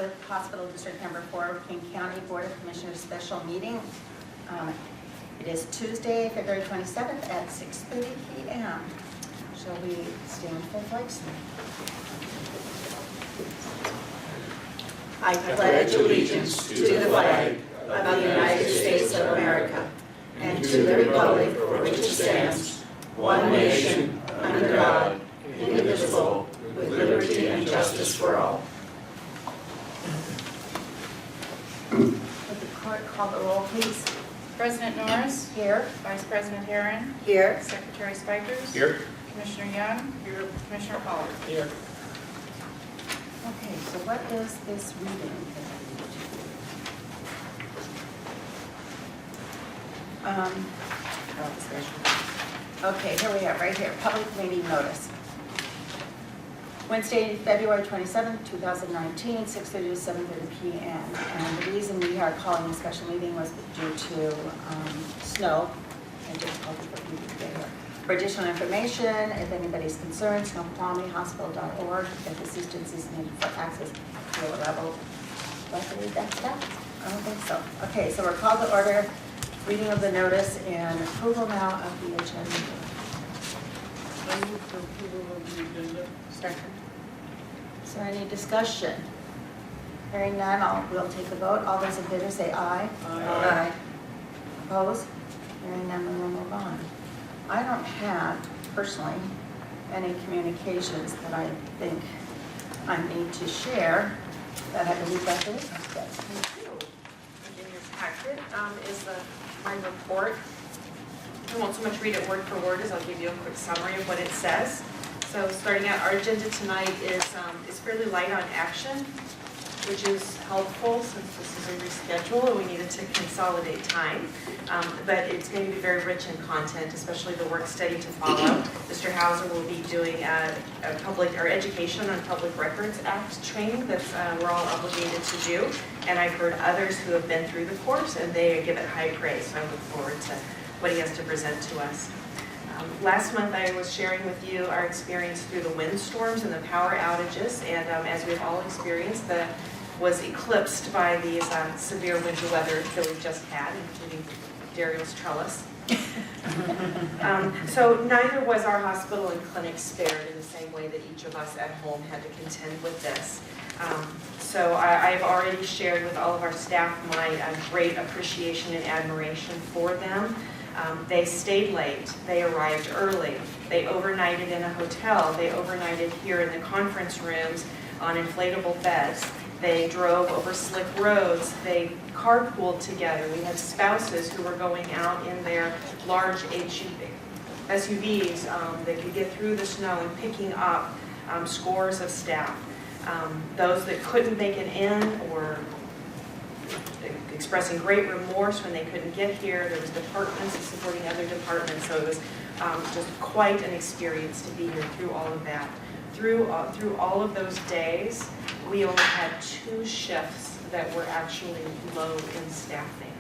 Public Hospital District Number 4, King County Board of Commissioners special meeting. It is Tuesday, February 27th at 6:30 p.m. Shall we stand for flag salute? I pledge allegiance to the flag of the United States of America and to the republic for which it stands, one nation, under God, indivisible, with liberty and justice for all. Would the clerk call the roll, please? President Norris. Here. Vice President Herron. Here. Secretary Spikers. Here. Commissioner Young. Here. Commissioner Pollard. Here. Okay, so what is this reading? Okay, here we are, right here, public meeting notice. Wednesday, February 27th, 2019, 6:30 to 7:30 p.m. And the reason we are calling a special meeting was due to snow and difficulty for people to get here. For additional information, if anybody's concerned, snoqualmiehospital.org, if assistance is needed for access to a level. Do I have to read that stuff? I don't think so. Okay, so we're called to order, reading of the notice and approval now of the agenda. I move for approval of the agenda. Second. Is there any discussion? Hearing none, we'll take a vote. All those in favor say aye. Aye. Opposed? Hearing none, we will move on. I don't have, personally, any communications that I think I need to share that I believe that there is. Thank you. In your packet is my report. I won't so much read it word for word as I'll give you a quick summary of what it says. So starting out, our agenda tonight is fairly light on action, which is helpful since this is a reschedule and we needed to consolidate time. But it's going to be very rich in content, especially the work study to follow. Mr. Hauser will be doing a public or education on Public Records Act training that we're all obligated to do. And I've heard others who have been through the course and they give it high praise. So I look forward to what he has to present to us. Last month I was sharing with you our experience through the windstorms and the power outages. And as we've all experienced, was eclipsed by these severe winter weather that we've just had, including Daryl's trellis. So neither was our hospital and clinic spared in the same way that each of us at home had to contend with this. So I've already shared with all of our staff my great appreciation and admiration for them. They stayed late, they arrived early, they overnighted in a hotel, they overnighted here in the conference rooms on inflatable beds. They drove over slick roads. They carpooled together. We had spouses who were going out in their large SUVs that could get through the snow and picking up scores of staff. Those that couldn't make it in or expressing great remorse when they couldn't get here. There was departments supporting other departments. So it was just quite an experience to be here through all of that. Through all of those days, we only had 2 shifts that were actually low in staffing.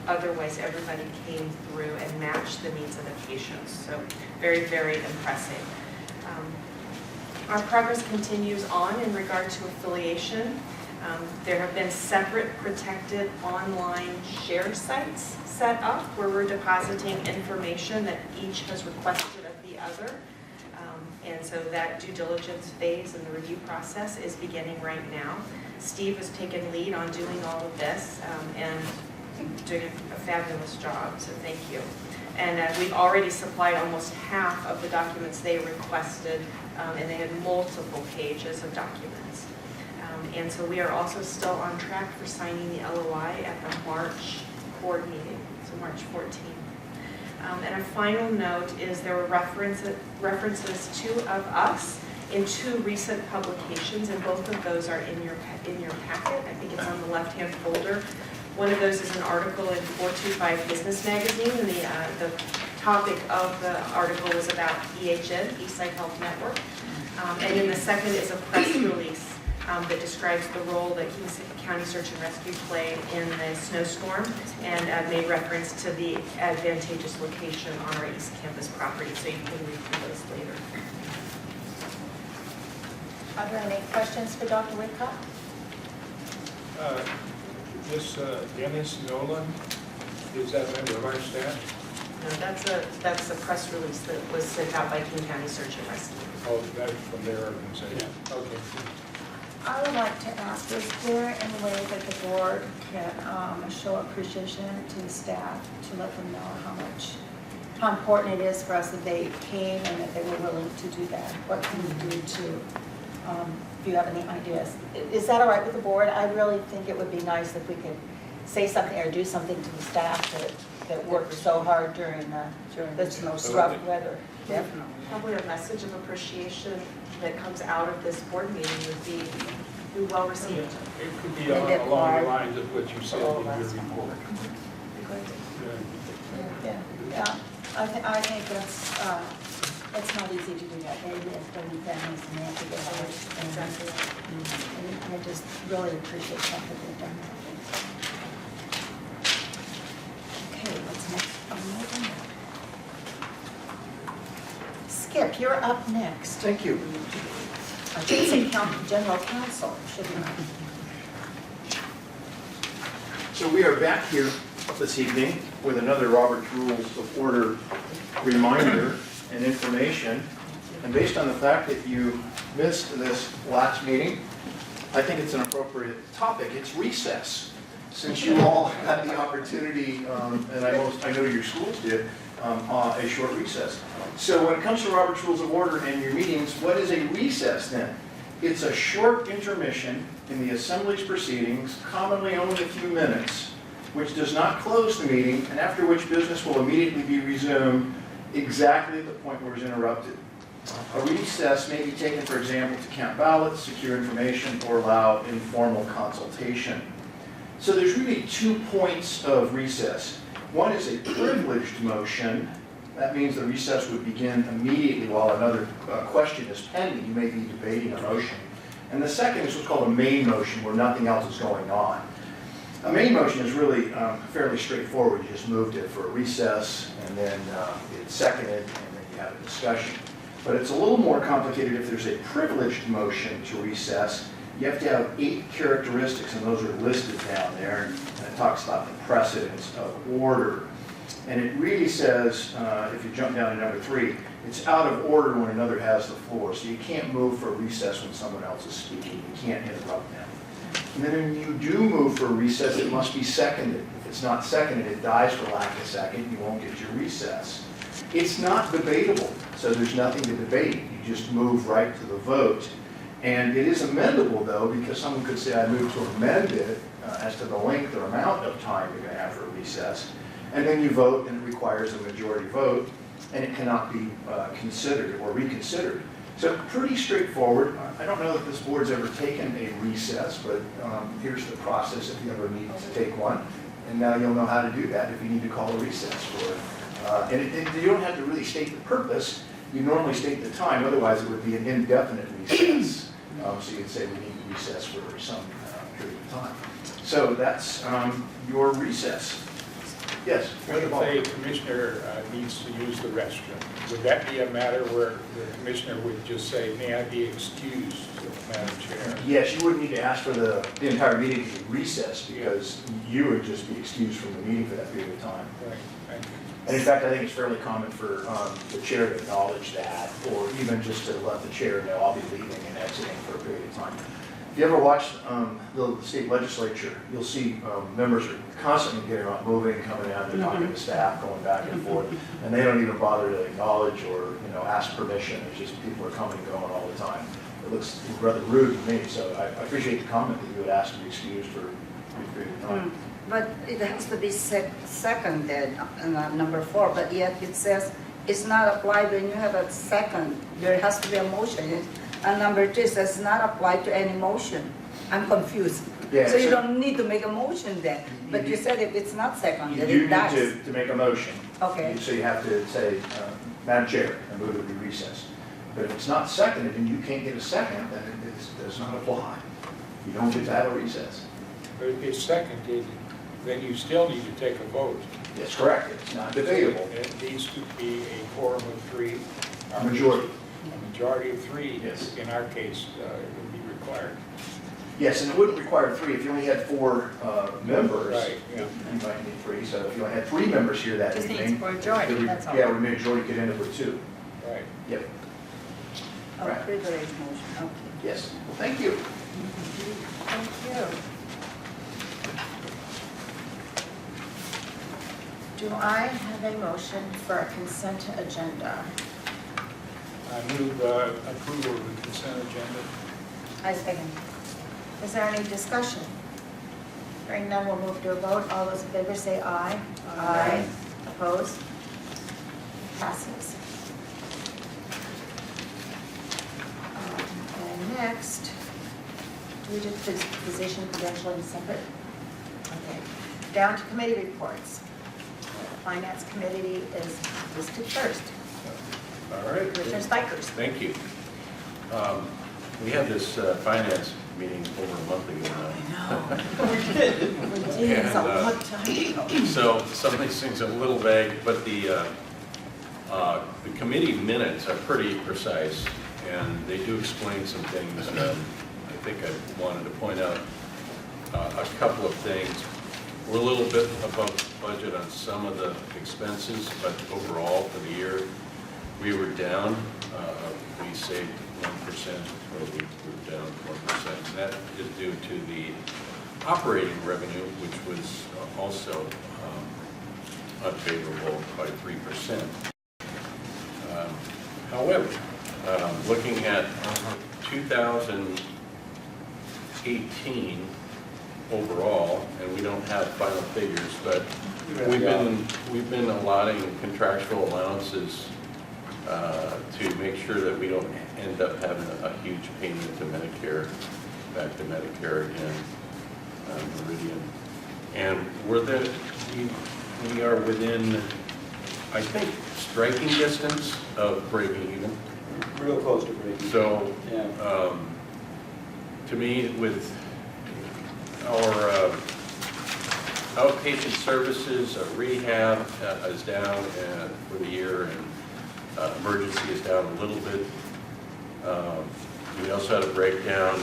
Otherwise, everybody came through and matched the needs of the patients. So very, very impressive. Our progress continues on in regard to affiliation. There have been separate protected online share sites set up where we're depositing information that each has requested of the other. And so that due diligence phase and the review process is beginning right now. Steve has taken lead on doing all of this and doing a fabulous job, so thank you. And we've already supplied almost half of the documents they requested, and they had multiple pages of documents. And so we are also still on track for signing the LOI at the March board meeting, so March 14th. And a final note is there were references to of us in 2 recent publications, and both of those are in your packet. I think it's on the left-hand folder. One of those is an article in 425 Business Magazine, and the topic of the article was about EHN, Eastside Health Network. And then the second is a press release that describes the role that King County Search and Rescue played in the snowstorm and made reference to the advantageous location on our East Campus property. So you can read through those later. Are there any questions for Dr. Whitcock? This Dennis Nolan, is that a member of our staff? No, that's a press release that was sent out by King County Search and Rescue. Oh, that is from their organization? Okay. I would like to ask, is there any way that the board can show appreciation to the staff to let them know how important it is for us that they came and that they were willing to do that? What can we do to, if you have any ideas? Is that all right with the board? I really think it would be nice if we could say something or do something to the staff that worked so hard during this most rough weather. Definitely. Probably a message of appreciation that comes out of this board meeting would be well received. It could be along the lines of what you said in your report. Yeah. I think it's not easy to do that. They have 30 families and they have to get out. Exactly. And I just really appreciate the fact that they've done that. Okay, what's next on the agenda? Skip, you're up next. Thank you. I should say General Counsel, shouldn't I? So we are back here this evening with another Robert's Rules of Order reminder and information. And based on the fact that you missed this last meeting, I think it's an appropriate topic. It's recess. Since you all had the opportunity, and I know your schools did, a short recess. So when it comes to Robert's Rules of Order and your meetings, what is a recess then? It's a short intermission in the Assembly's proceedings, commonly only a few minutes, which does not close the meeting, and after which business will immediately be resumed exactly at the point where it was interrupted. A recess may be taken, for example, to count ballots, secure information, or allow informal consultation. So there's really 2 points of recess. One is a privileged motion. That means the recess would begin immediately while another question is pending. You may be debating a motion. And the second is what's called a main motion, where nothing else is going on. A main motion is really fairly straightforward. You just moved it for a recess, and then it's seconded, and then you have a discussion. But it's a little more complicated if there's a privileged motion to recess. You have to have 8 characteristics, and those are listed down there, and it talks about the precedence of order. And it really says, if you jump down to number 3, it's out of order when another has the floor. So you can't move for a recess when someone else is speaking. You can't interrupt them. And then when you do move for a recess, it must be seconded. If it's not seconded, it dies for lack of a second. You won't get your recess. It's not debatable, so there's nothing to debate. You just move right to the vote. And it is amendable, though, because someone could say, I move to amend it as to the length or amount of time you're going to have for a recess. And then you vote, and it requires a majority vote, and it cannot be considered or reconsidered. So pretty straightforward. I don't know that this board's ever taken a recess, but here's the process if you ever need to take one. And now you'll know how to do that if you need to call a recess for it. And you don't have to really state the purpose. You normally state the time, otherwise it would be an indefinite recess. So you'd say we need to recess for some period of time. So that's your recess. Yes? What if a commissioner needs to use the restroom? Would that be a matter where the commissioner would just say, may I be excused, Madam Chair? Yes, you wouldn't need to ask for the entire meeting to be recessed because you would just be excused from the meeting for that period of time. Right, thank you. And in fact, I think it's fairly common for the chair to acknowledge that, or even just to let the chair know I'll be leaving and exiting for a period of time. If you ever watch the state legislature, you'll see members are constantly getting up, moving, coming out, they're talking to staff, going back and forth, and they don't even bother to acknowledge or ask permission. It's just people are coming and going all the time. It looks rather rude to me, so I appreciate the comment that you would ask to be excused for a period of time. But it has to be seconded, number 4, but yet it says it's not applied when you have a second. There has to be a motion. And number 2 says not applied to any motion. I'm confused. Yeah, So you don't need to make a motion then. But you said if it's not seconded, You do it need dies. to make a motion. Okay. So you have to say, Madam Chair, I move to be recessed. But if it's not seconded and you can't get a second, then it does not apply. You don't get to have a recess. But if it's seconded, then you still need to take a vote. That's correct. It's not debatable. It needs to be a quorum of 3. A majority. A majority of 3, Yes. in our case, would be required. Yes, and it wouldn't require 3. If you only had 4 members, Right, yeah. you might need 3. So if you only had 3 members here that Just evening. needs majority, that's all. Yeah, we majority could end up with 2. Right. Yep, Oh, Right. privilege motion, okay. yes. Well, thank you. Thank you. Do I have a motion for a consent agenda? I move approval of the consent agenda. I second. Is there any discussion? Hearing none, we'll move to a vote. All those in favor say aye. Aye. Opposed? Passes. And next, do we do position credentialing separate? Okay. Down to committee reports. Finance committee is listed first. All right, Commissioner Spikers. thank you. We had this finance meeting over a month ago now. We did, it's a And, long time ago. So some of these things are a little vague, but the committee minutes are pretty precise, and they do explain some things. I think I wanted to point out a couple of things. We're a little bit above budget on some of the expenses, but overall for the year, we were down. We saved 1%, or we were down 1%. And that is due to the operating revenue, which was also unfavorable by 3%. However, looking at 2018 overall, and we don't have final figures, but we've been allotting contractual allowances to make sure that we don't end up having a huge payment to Medicare, back to Medicare again, Meridian. And we are within, I think, striking distance of breaking even. Real close to breaking. So, Yeah. to me, with our outpatient services, rehab is down for the year, and emergency is down a little bit. We also had a breakdown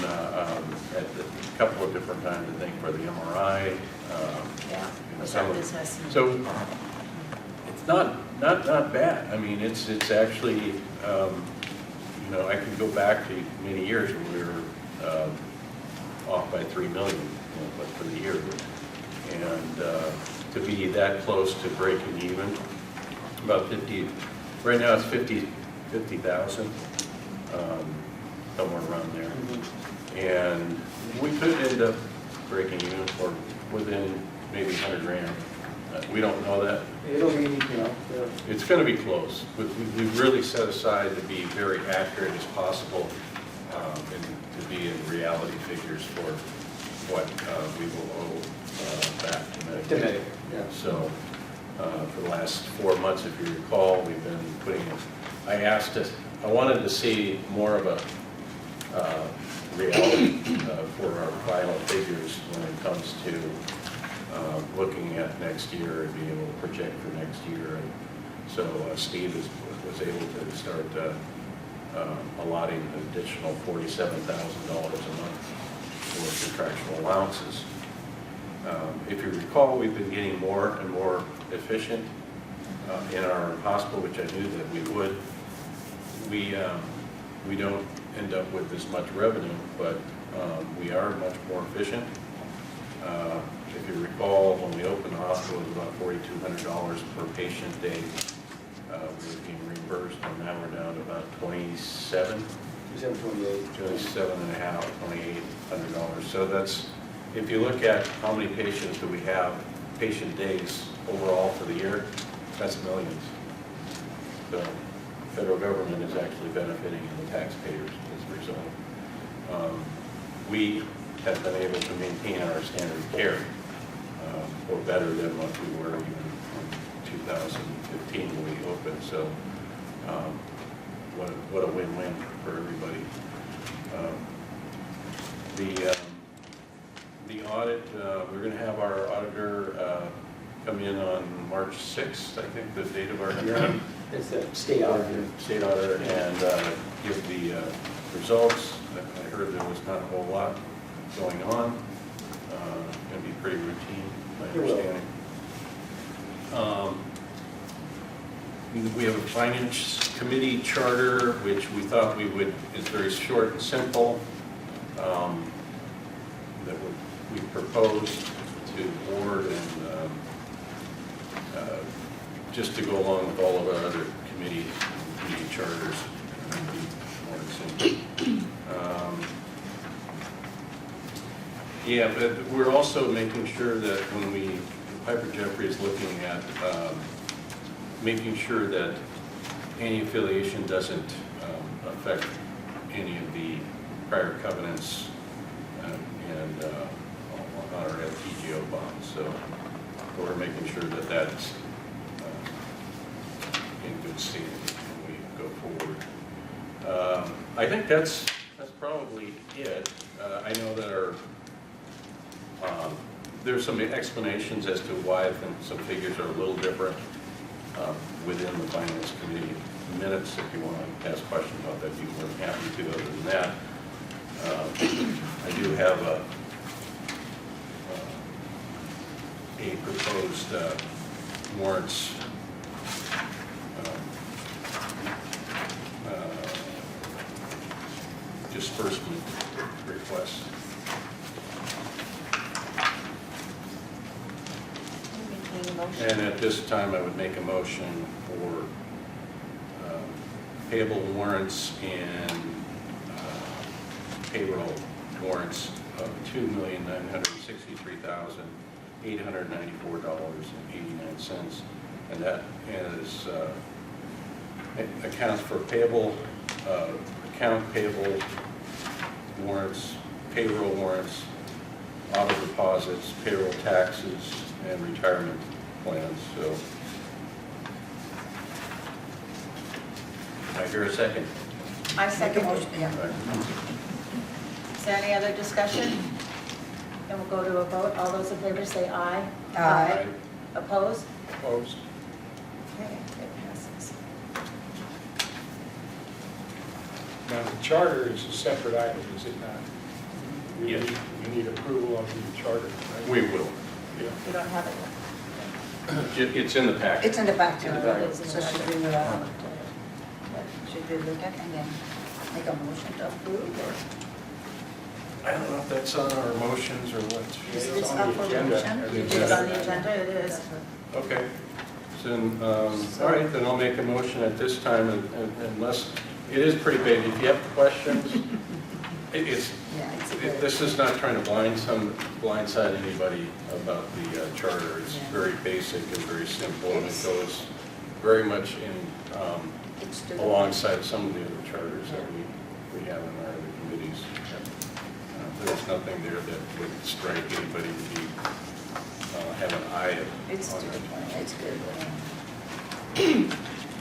at a couple of different times, I think, for the MRI. Yeah, and was some that of- business? So it's not bad. I mean, it's actually, I can go back to many years when we were off by 3 million, but for the year. And to be that close to breaking even, about 50, right now it's 50,000, somewhere around there. And we could end up breaking even for within maybe 100 grand. We don't know that. It'll be, It's going to be close. We really set aside to be very accurate as possible and to be in reality figures for what we will owe back to Medicare. yeah. So for the last 4 months, if you recall, we've been putting, I wanted to see more of a reality for our final figures when it comes to looking at next year and being able to project for next year. And so Steve was able to start allotting an additional $47,000 a month for contractual allowances. If you recall, we've been getting more and more efficient in our hospital, which I knew that we would. We don't end up with as much revenue, but we are much more efficient. If you recall, when we opened the hospital, it was about $4,200 per patient day. We were being reimbursed, and now we're down to about 27, 2728. 27 and a half, $2,800. So that's, if you look at how many patients do we have, patient days overall for the year, that's millions. The federal government is actually benefiting and the taxpayers as a result. We have been able to maintain our standard of care, or better than what we were even in 2015 when we opened. So what a win-win for everybody. The audit, we're going to have our auditor come in on March 6th, I think, the date of our hearing. It's the state auditor. State auditor, and give the results. I heard there was not a whole lot going on. Going to be pretty routine, my It will. understanding. We have a finance committee charter, which we thought is very short and simple, that we proposed to the board and just to go along with all of our other committee charters. More simple. Yeah, but we're also making sure that when Piper Jeffrey is looking at making sure that any affiliation doesn't affect any of the prior covenants and on our FTGO bonds. So we're making sure that that's in good standing when we go forward. I think that's probably it. I know that there's some explanations as to why I think some figures are a little different within the finance committee minutes. If you want to ask questions about that, you were happy to. Other than that, I do have a proposed warrants disbursement request. And at this time, I would make a motion for payable warrants and payroll warrants of $2,963,894.89. And that is accounts for account payable warrants, payroll warrants, auto deposits, payroll taxes, and retirement plans. So, I hear a second. I second Motion, it. yeah. Is there any other discussion? Then we'll go to a vote. All those in favor say aye. Aye. Opposed? Opposed? Okay, it passes. Now, the charter is a separate item, is it not? Yes. We need approval of the charter, right? We will. Yeah. We don't have it It's in the packet. It's in the back. In the back. yet. So should we look at and then make a motion to approve or? I don't know if that's on our motions or what. It's on up the for agenda. motion. It's It's on the agenda, it is. Okay. So, all right, then I'll make a motion at this time, unless, it is pretty big. If you have questions, it's, Yeah, it's a good. this is not trying to blindside anybody about the charter. It's Yeah. very basic and very simple, and it Yes. goes very much in, It's to the- alongside some of the other charters that we have in our other committees. There's nothing there that would strike anybody to be, have an eye It's on to it. the, it's good.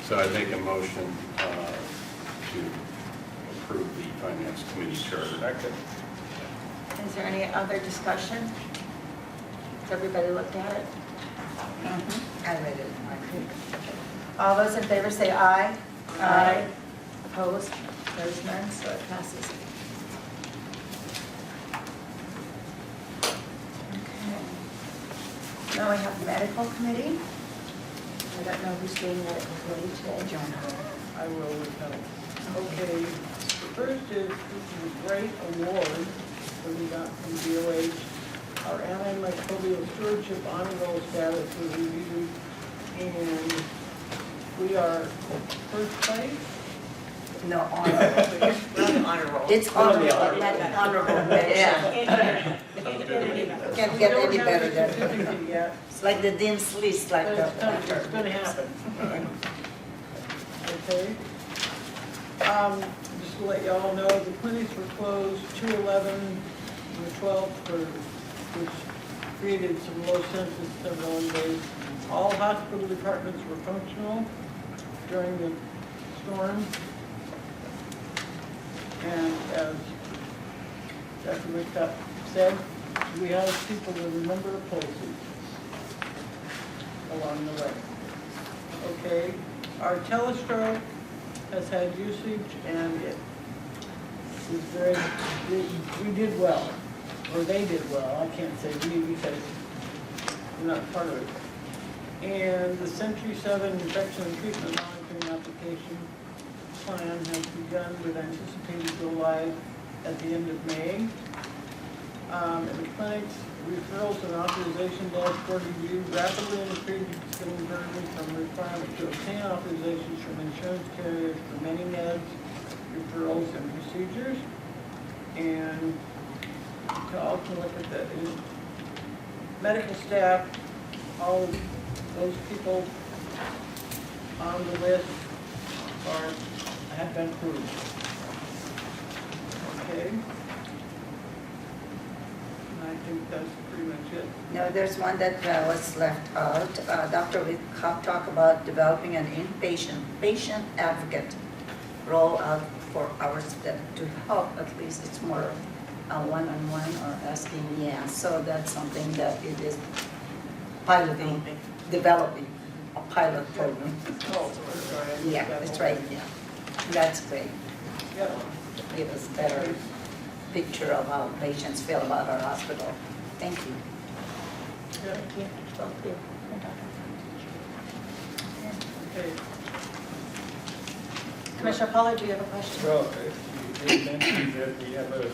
So I make a motion to approve the finance committee charter. Second. Is there any other discussion? Has everybody looked at it? I read it. All those in favor say aye. Aye. Opposed? There's none, so it passes. Okay. Now we have medical committee. I don't know who's doing medical committee today. John. I will help. Okay, first is, this is a great award that we got from DOH. Our antimicrobial stewardship honor roll status was reviewed, and we are first place. No, honorable. We're on the honor roll. It's honorable, but not honorable mention. Can't get any better than Certificate yet, It's like the dean's list, like but the. it's gonna happen. Okay? Just to let you all know, the clinics were closed 2/11 and the 12th, which created some low census several days. All hospital departments were functional during the storm. And as Dr. Whitcup said, we have people with a number of places along the way. Okay, our telestroke has had usage and it is very, we did well. or they did well, I can't say we because we're not part of it. And the Century 7 infection and treatment monitoring application plan has begun with anticipated go live at the end of May. In the clinics, referrals and authorization dashboard review rapidly increasing burden from requirement to obtain authorizations from insurance carriers for many meds, referrals, and procedures. And to also look at the medical staff, all of those people on the list have been approved. Okay? And I think that's pretty much it. No, there's one that was left out. Dr. Whitcock talked about developing an inpatient patient advocate role out for our staff to help, at least it's more one-on-one or asking, yeah. So that's something that it is piloting, developing a pilot program. Oh, sorry. Yeah, that's right, yeah. That's great. Yeah. Give us better picture of how patients feel about our hospital. Thank you. Yeah. Thank you. Both you. Okay. Commissioner Pollard, do you have a question? Well, you did mention that we have a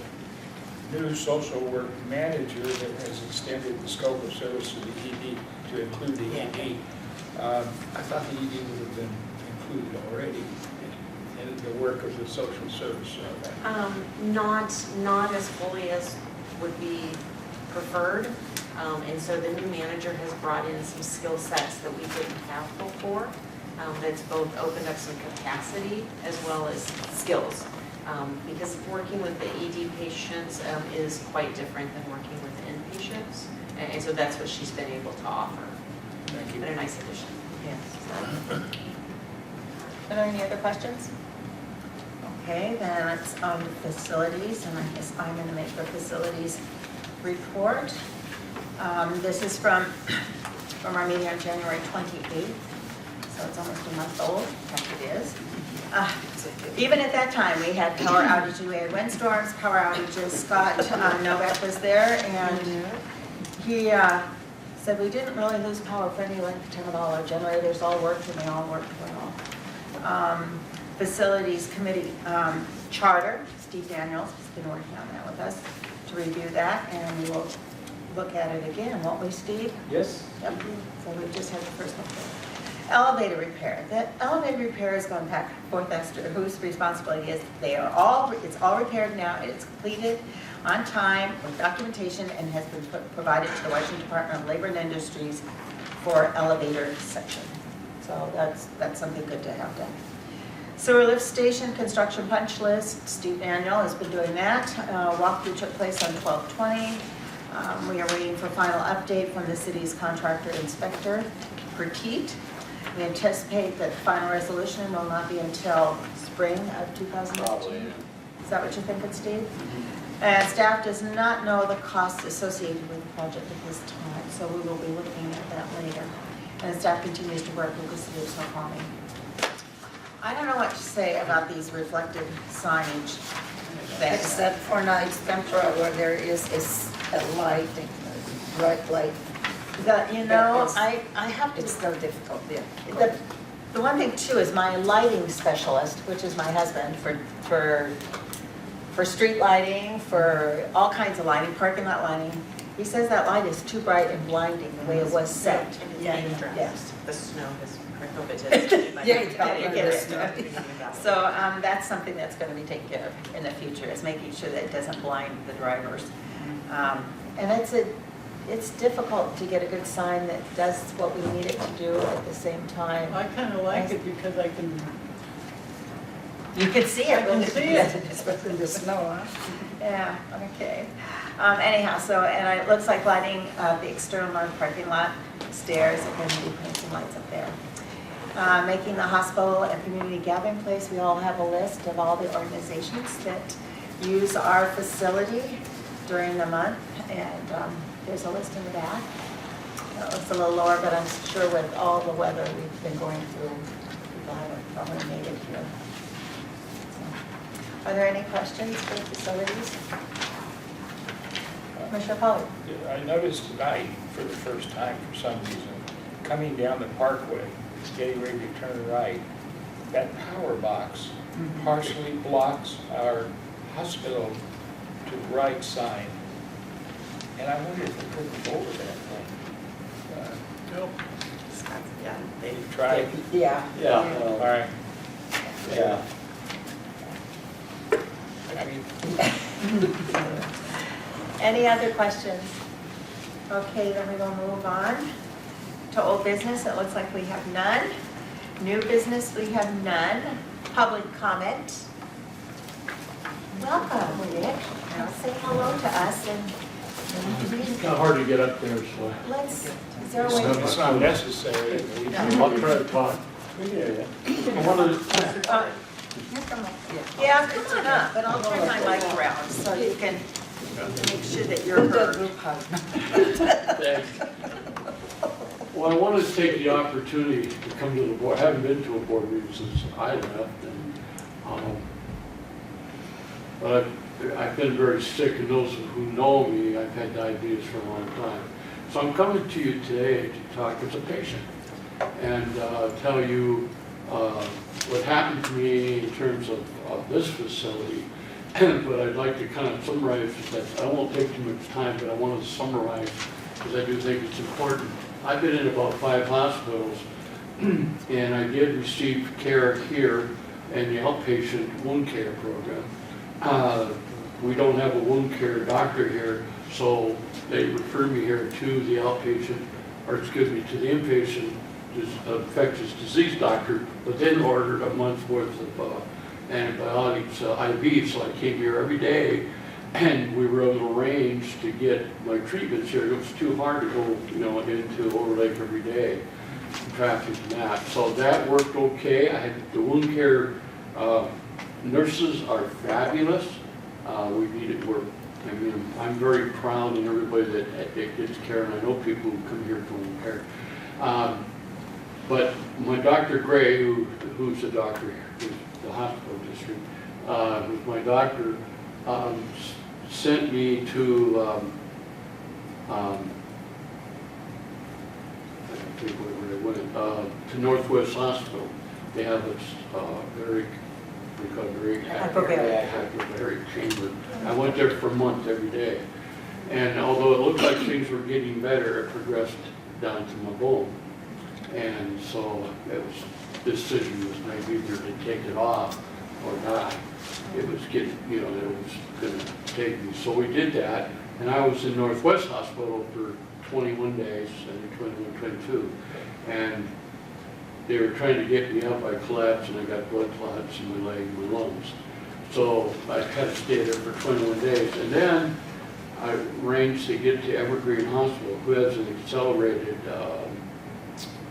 new social work manager that has extended the scope of service of the ED to include the ED. I thought the ED would have been included already in the work of the social service. Not as fully as would be preferred. And so the new manager has brought in some skill sets that we didn't have before. That's both opened up some capacity as well as skills. Because working with the ED patients is quite different than working with the inpatients. And so that's what she's been able to offer. Thank you. But a nice addition. Yes. Are there any other questions? Okay, then it's on facilities, and I guess I'm going to make the facilities report. This is from our meeting on January 28th, so it's almost a month old. In fact, it is. Even at that time, we had power outages, we had windstorms, power outages. Scott Novak was there, and he said we didn't really lose power for any length of time at all. Our generators all worked, and they all worked well. Facilities Committee Charter, Steve Daniels has been working on that with us to review that, and we will look at it again, won't we, Steve? Yes? Yep, so we just had the first one. Elevator repair. That elevator repair is going back and forth as to whose responsibility is. It's all repaired now. It's completed on time with documentation and has been provided to the Washington Department of Labor and Industries for elevator section. So that's something good to have done. Sewer lift station construction punch list. Steve Daniel has been doing that. Walkthrough took place on 12/20. We are waiting for final update from the city's contractor inspector, Petite. We anticipate that final resolution will not be until spring of 2019. Probably, yeah. Is that what you're thinking, Steve? And staff does not know the costs associated with the project at this time, so we will be looking at that later. And staff continues to work with the city of Snoqualmie. I don't know what to say about these reflective signage. Except for now, it's temporary where there is a light, bright light. I have to. It's still difficult, yeah. The one thing too is my lighting specialist, which is my husband, for street lighting, for all kinds of lighting, parking lot lighting. He says that light is too bright and blinding the way it was set. And it's Yeah, being yeah. addressed. The snow has prohibited. Yeah, you get it. So, So that's something that's going to be taken care of in the future, is making sure that it doesn't blind the drivers. And it's difficult to get a good sign that does what we need it to do at the same time. I kind of like it because I can, You can see it. I can see it. Especially in the snow, huh? Yeah, okay. Anyhow, and it looks like lighting the external parking lot, stairs, and then we'll be putting some lights up there. Making the hospital a community gathering place. We all have a list of all the organizations that use our facility during the month, and there's a list in the back. It looks a little lower, but I'm sure with all the weather we've been going through, people haven't probably made it here. So, are there any questions for facilities? Commissioner Polly? I noticed tonight, for the first time for some reason, coming down the Parkway, getting ready to turn right, that power box partially blocks our hospital to the right side. And I wonder if we couldn't go over that thing. Yeah, they, You've tried? Yeah. Yeah, All right. yeah. I mean, Any other questions? Okay, then we will move on to old business. It looks like we have none. New business, we have none. Public comment. Welcome, Rick. Say hello to us and It's kind of hard to get up there, so let's, is there a way? it's not necessary. I'll try to talk. Yeah. I wanted to, Yeah, come on up, but I'll turn my mic around so you can make sure that you're heard. well, I wanted to take the opportunity to come to the board. I haven't been to a board meeting since I left, and, but I've been very sick, and those who know me, I've had diabetes for a long time. So I'm coming to you today to talk as a patient and tell you what happened to me in terms of this facility. But I'd like to kind of summarize that. I won't take too much time, but I want to summarize because I do think it's important. I've been in about 5 hospitals, and I did receive care here in the outpatient wound care program. We don't have a wound care doctor here, so they refer me here to the outpatient, or excuse me, to the inpatient infectious disease doctor, but then ordered a month's worth of antibiotics, IV, so I came here every day, and we were able to arrange to get my treatments here. It was too hard to go, into Overlake every day, traffic and that. So that worked okay. I had the wound care nurses are fabulous. We needed work. I mean, I'm very proud of everybody that gets care, and I know people who come here for wound care. But my Dr. Gray, who's the doctor here, who's the hospital district, who's my doctor, sent me to, I don't think where I went, to Northwest Hospital. They have this very hyperbaric chamber. I went there for a month every day. And although it looked like things were getting better, it progressed down to my bone. And so the decision was made either to take it off or not. It was getting, it was going to take me. So we did that, and I was in Northwest Hospital for 21 days, I think 21, 22. And they were trying to get me up. I collapsed, and I got blood clots in my leg and my lungs. So I had to stay there for 21 days. And then I arranged to get to Evergreen Hospital, who has an accelerated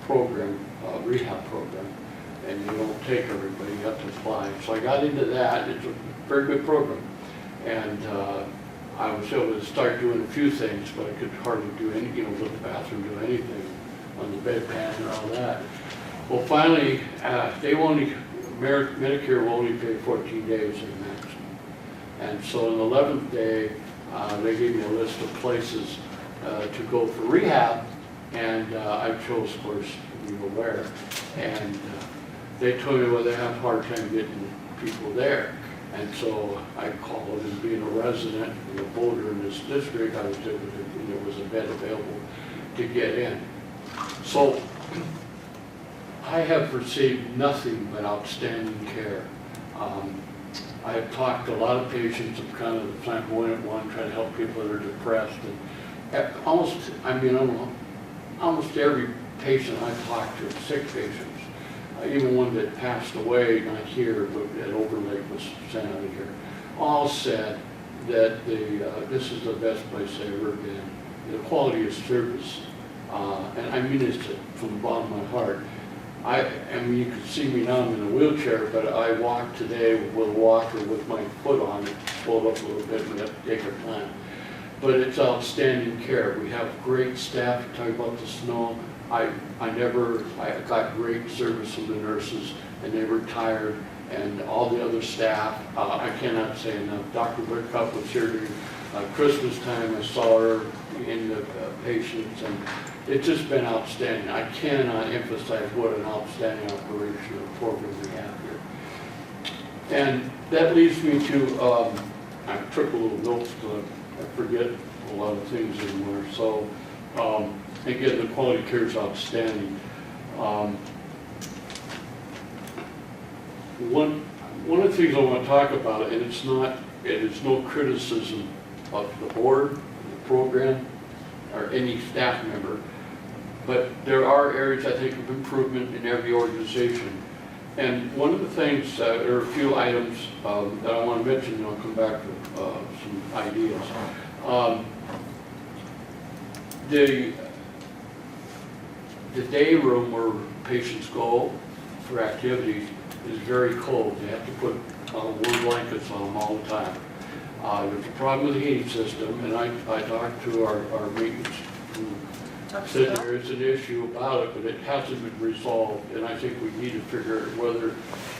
program, rehab program, and you don't take everybody, you have to apply. So I got into that. It's a very good program, and I was able to start doing a few things, but I could hardly do any, go to the bathroom, do anything on the bedpan and all that. Well, finally, Medicare will only pay 14 days in max, and so on the 11th day, they gave me a list of places to go for rehab. And I chose, of course, where. And they told me, well, they have a hard time getting people there. And so I called, and being a resident and a voter in this district, I was able to, there was a bed available to get in. So I have received nothing but outstanding care. I have talked to a lot of patients of kind of the flamboyant one, trying to help people that are depressed. And almost every patient I've talked to, sick patients, even one that passed away, not here, but at Overlake was sent out of here, all said that this is the best place they've ever been. The quality of service, and I mean this from the bottom of my heart. I mean, you can see me now, I'm in a wheelchair, but I walk today with a walker with my foot on it, pulled up a little bit, and we have to take our time. But it's outstanding care. We have great staff. You talk about the snow. I got great service from the nurses, and they were tired, and all the other staff. I cannot say enough. Dr. Whitcup was here during Christmas time. I saw her in the patients, and it's just been outstanding. I cannot emphasize what an outstanding operational program we have here. And that leads me to, I took a little notes because I forget a lot of things anymore. So, again, the quality care is outstanding. One of the things I want to talk about, and it is no criticism of the board, the program, or any staff member, but there are areas, I think, of improvement in every organization. And one of the things, there are a few items that I want to mention, and I'll come back to some ideas. The day room where patients go for activities is very cold. They have to put warm blankets on them all the time. There's a problem with the heating system, and I talked to our maintenance who said there is an issue about it, but it hasn't been resolved, and I think we need to figure out whether,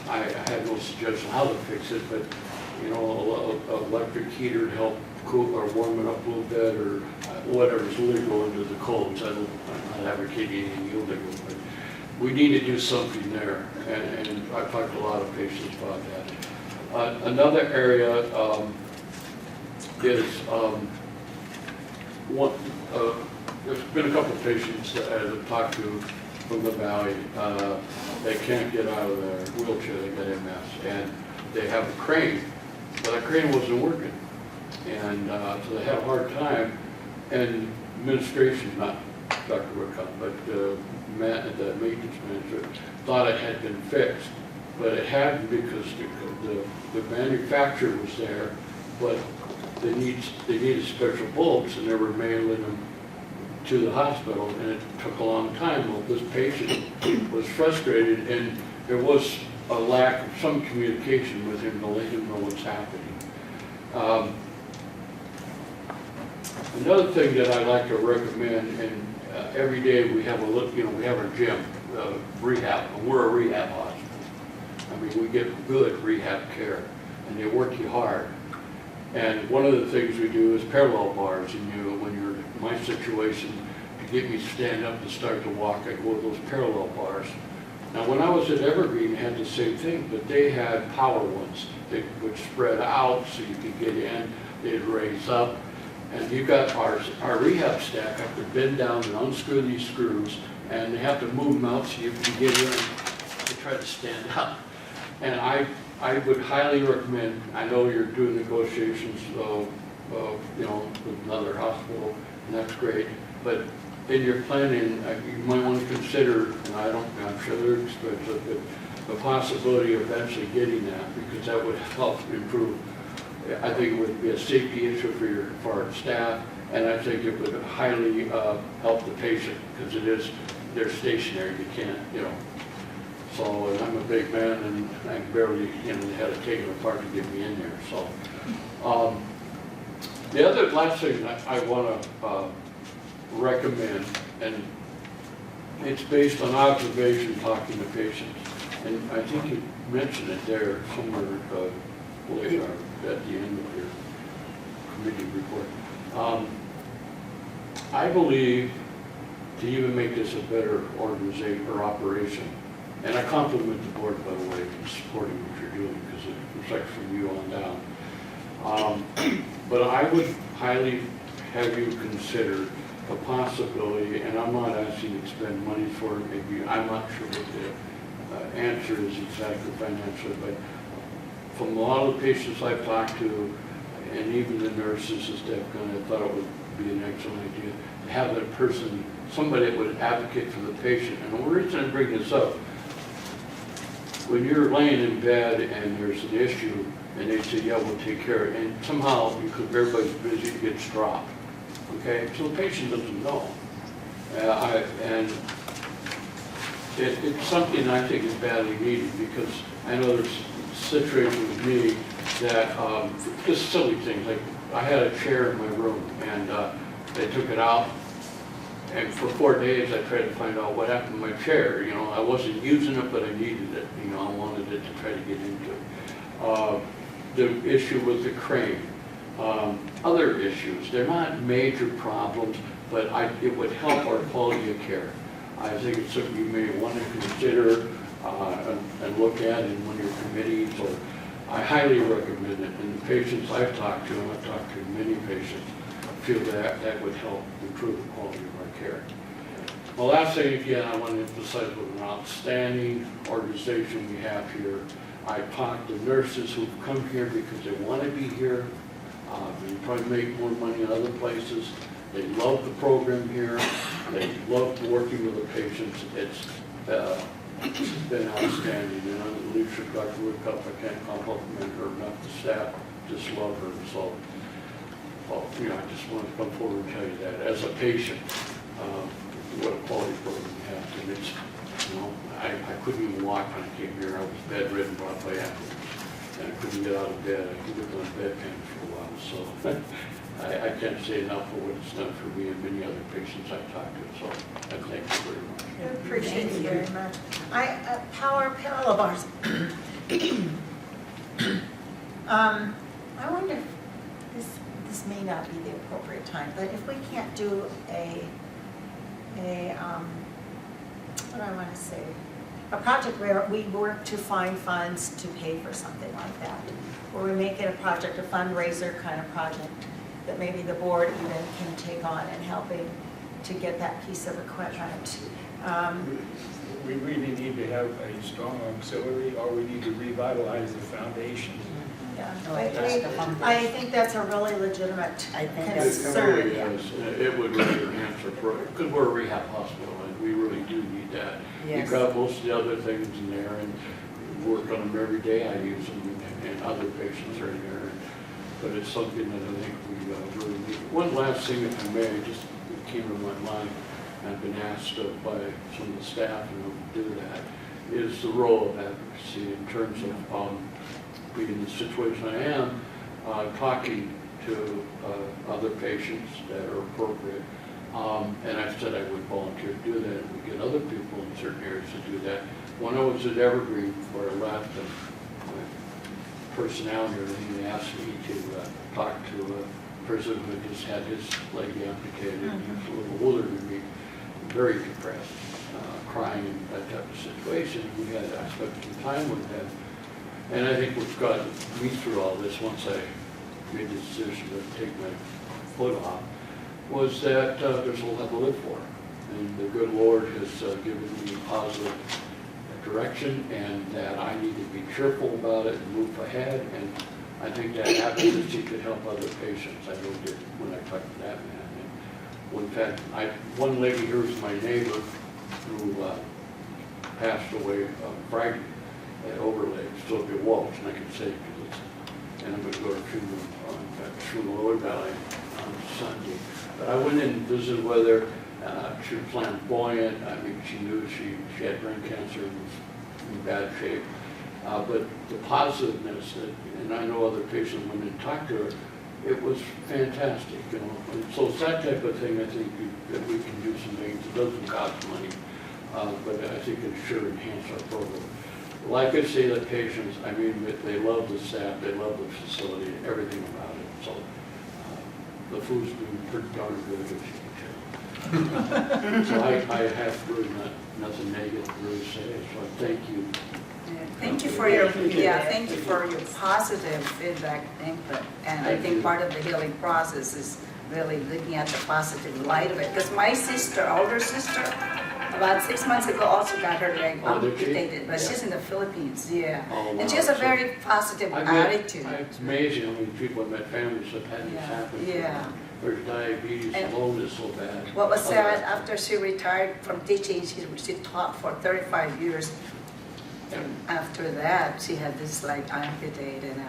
I have no suggestion how to fix it, but, you know, electric heater to help cool or warm it up a little bit, or whatever's legal under the codes. I'm not advocating anything illegal, but we need to do something there, and I've talked to a lot of patients about that. Another area is there's been a couple of patients that I've talked to from the valley. They can't get out of their wheelchair, they got MS, and they have a crane, but that crane wasn't working. And so they had a hard time, and administration, not Dr. Whitcup, but the maintenance manager, thought it had been fixed, but it hadn't, because the manufacturer was there, but they needed special bulbs, and they were mailing them to the hospital, and it took a long time. Well, this patient was frustrated, and there was a lack of some communication with him to let him know what's happening. Another thing that I'd like to recommend, and every day we have we have our gym, rehab, and we're a rehab hospital. I mean, we get good rehab care, and they work you hard. And one of the things we do is parallel bars, and when you're in my situation, to get me to stand up and start to walk, I go with those parallel bars. Now, when I was at Evergreen, I had the same thing, but they had power ones that would spread out so you could get in, they'd raise up. And you got our rehab staff have to bend down and unscrew these screws, and they have to move them out so you can get in to try to stand up. And I would highly recommend, I know you're doing negotiations with another hospital, and that's great, but in your planning, you might want to consider, and I'm sure they're expensive, but the possibility of eventually getting that, because that would help improve. I think it would be a safety issue for our staff, and I think it would highly help the patient, because they're stationary, you can't, So, and I'm a big man, and I barely, they had to take it apart to get me in there, so. The other last thing I want to recommend, and it's based on observation, talking to patients, and I think you mentioned it there somewhere, later at the end of your committee report. I believe to even make this a better organization or operation, and I compliment the board, by the way, for supporting what you're doing, because it reflects from you on down. But I would highly have you consider the possibility, and I'm not asking you to spend money for it, maybe, I'm not sure what the answer is exactly financially, but from a lot of the patients I've talked to, and even the nurses and stuff, I thought it would be an excellent idea to have that person, somebody that would advocate for the patient. And the reason I bring this up, when you're laying in bed and there's an issue, and they say, yeah, we'll take care of it, and somehow, because everybody's busy, it gets dropped. Okay, so the patient doesn't know. And it's something I think is badly needed, because I know there's situation with me that just silly things, like I had a chair in my room, and they took it out, And for 4 days, I tried to find out what happened to my chair. You know, I wasn't using it, but I needed it. You know, I wanted it to try to get into it. The issue with the crane. Other issues, they're not major problems, but it would help our quality of care. I think it's something you may want to consider and look at in one of your committees, or I highly recommend it. And the patients I've talked to, and I've talked to many patients, feel that that would help improve the quality of our care. The last thing, again, I want to emphasize what an outstanding organization we have here. I talked to nurses who've come here because they want to be here. They probably make more money in other places. They love the program here. They love working with the patients. It's been outstanding. And under the leadership of Dr. Woodcup, I can't compliment her enough. The staff just love her. So, well, you know, I just want to come forward and tell you that as a patient, what a quality program we have. And it's, you know, I couldn't even walk when I came here. I was bedridden, brought by ambulance, and I couldn't get out of bed. I lived on bedpans for a while. So I can't say enough for what it's done for me and many other patients I've talked to. So I thank you very much. I appreciate you very much. Power parallel bars. I wonder if this may not be the appropriate time, but if we can't do what do I want to say? A project where we work to find funds to pay for something like that, where we make it a project, a fundraiser kind of project that maybe the board even can take on in helping to get that piece of equipment. We really need to have a strong auxiliary, or we need to revitalize the foundation. Yeah, That's the fun I think that's a really legitimate I think that's It concern. really is. It would really enhance our program, because we're a rehab hospital, and we really do need that. Yes. You've got most of the other things in there, and we work on them every day. I use them, and other patients are in there. But it's something that I think we really need. One last thing, if I may, just came to my mind. I've been asked by some of the staff to do that, is the role of advocacy in terms of being in the situation I am, talking to other patients that are appropriate. And I said I would volunteer to do that, and we get other people in certain areas to do that. When I was at Evergreen before I left, my personality or anything, they asked me to talk to a person who had just had his leg amputated, and he was a little older than me, very depressed, crying, that type of situation. I spent some time with him. And I think what's gotten me through all this, once I made the decision to take my foot off, was that there's a lot to live for. And the good Lord has given me positive direction, and that I need to be cheerful about it and move ahead. And I think that advocacy could help other patients. I know that when I talked to that man. And we've had, one lady here was my neighbor who passed away Friday at Overlake, Sylvia Walsh, and I can say because it's, and I'm going to go to funeral Valley on Sunday. But I went in and visited with her. She was flamboyant. I mean, she knew she had brain cancer and was in bad shape. But the positiveness, and I know other patients went and talked to her, it was fantastic, you know. And so it's that type of thing, I think, that we can do some things. It doesn't cost money, but I think it should enhance our program. Like I say, the patients, I mean, they love the staff, they love the facility, everything about it. So the food's been pretty darn good, as you can tell. So I have really nothing negative to really say, so I thank you. Thank you for your, thank you for your positive feedback input. And I think part of the healing process is really looking at the positive light of it. Because my sister, older sister, about 6 months ago also got her leg amputated, but she's in the Philippines, and she has a very positive attitude. It's amazing how many people in my family have had this happen. Her diabetes alone is so bad. What was sad, after she retired from teaching, she taught for 35 years. And after that, she had this leg amputated, and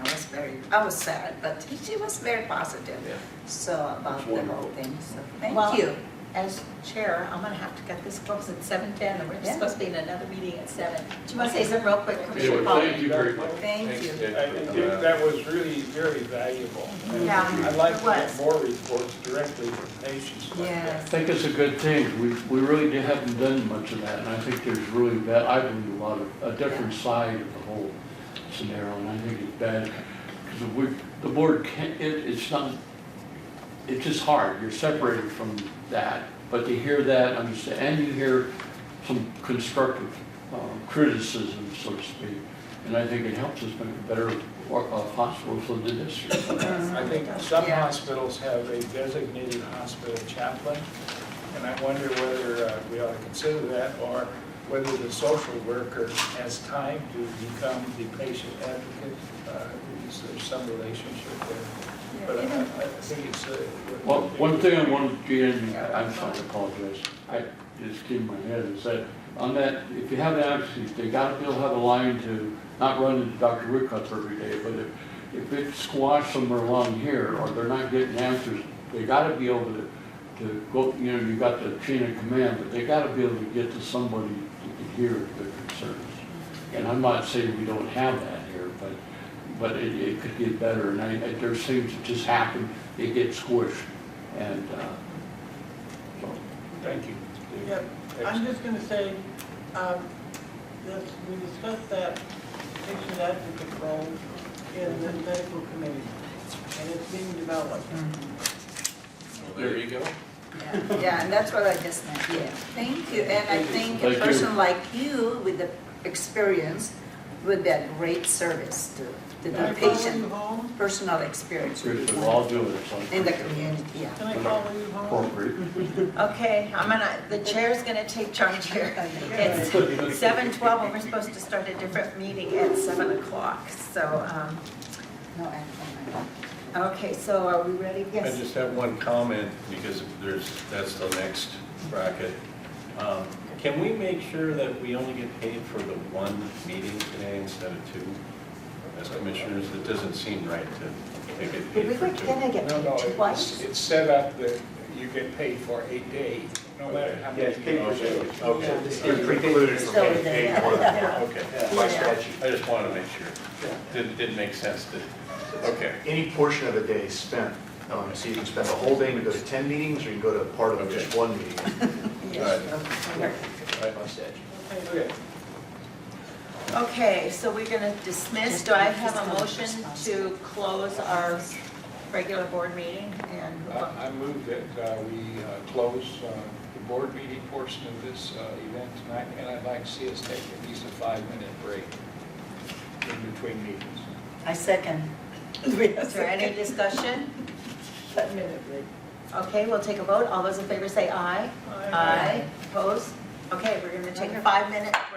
I was sad, but she was very positive. So about the whole thing. So thank you. as chair, I'm gonna have to get this close at 7:10, and we're Yeah. supposed to be in another meeting at 7. Do you want to say something real quick, Commissioner Anyway, Paul? thank you very much. Thank Thanks, you. Dick, I for think that. that was really very valuable. And Yeah, I'd like it to get was. more reports directly from patients like Yes. I that. think it's a good thing. We really haven't done much of that, and I think there's really bad, I believe, a different side of the whole scenario, and I think it's bad, because the board can't, it's not, it's just hard, you're separated from that, but to hear that, understand, and you hear some constructive criticism, so to speak, and I think it helps us make a better hospital for the district. I think some Yeah. hospitals have a designated hospital chaplain, and I wonder whether we ought to consider that, or whether the social worker has time to become the patient advocate. There's some relationship there. But I think it's. Well, one thing I wanted to get in, I'm sorry, I apologize, I just came in my head, is that on that, if you have advocacy, they gotta be able to have a line to, not run into Dr. Woodcup every day, but if it's squashed somewhere along here, or they're not getting answers, they gotta be able to go, you know, you got the chain of command, but they gotta be able to get to somebody who can hear their concerns. And I'm not saying we don't have that here, but it could get better, and there's things that just happen, they get squished, and, so. Thank you. Yep, I'm just gonna say, this, we discussed that patient advocate role in the medical committee, and it's being developed. Well, there you go. Yeah, and that's what I just meant, yeah. Thank you, and I think a Thank you. person like you with the experience would be a great service to Can the I follow you patient, home? personal experience Good, we'll all do it, so. in the community, yeah. Can I follow you home? Appropriate. Okay, the chair's gonna take charge here. It's 7:12, and we're supposed to start a different meeting at 7 o'clock, so, No action. okay, so are we ready? I Yes. just have one comment, because that's the next bracket. Can we make sure that we only get paid for the one meeting today instead of two? As commissioners, it doesn't seem right to get Did paid we for get, two. can I get No, no, paid twice? it's set up that you get paid for a day, no matter how many. Yeah, it's paid per day. Okay. It's precluded from getting paid more than that. Okay, By Yeah. statute. I just wanted to make sure. Didn't make sense to, okay. Any portion of the day spent, so you can spend the whole day and go to 10 meetings, or you can go to part of just one meeting Yes. by statute. Okay. Okay, so we're gonna dismiss. Do I have a motion to close our regular board meeting? And I move that we close the board meeting portion of this event tonight, and I'd like to see us take at least a 5-minute break in between meetings. I second. is there any discussion? 10-minute break. Okay, we'll take a vote. All those in favor say aye. Aye. Opposed? Okay, we're gonna take a 5-minute break.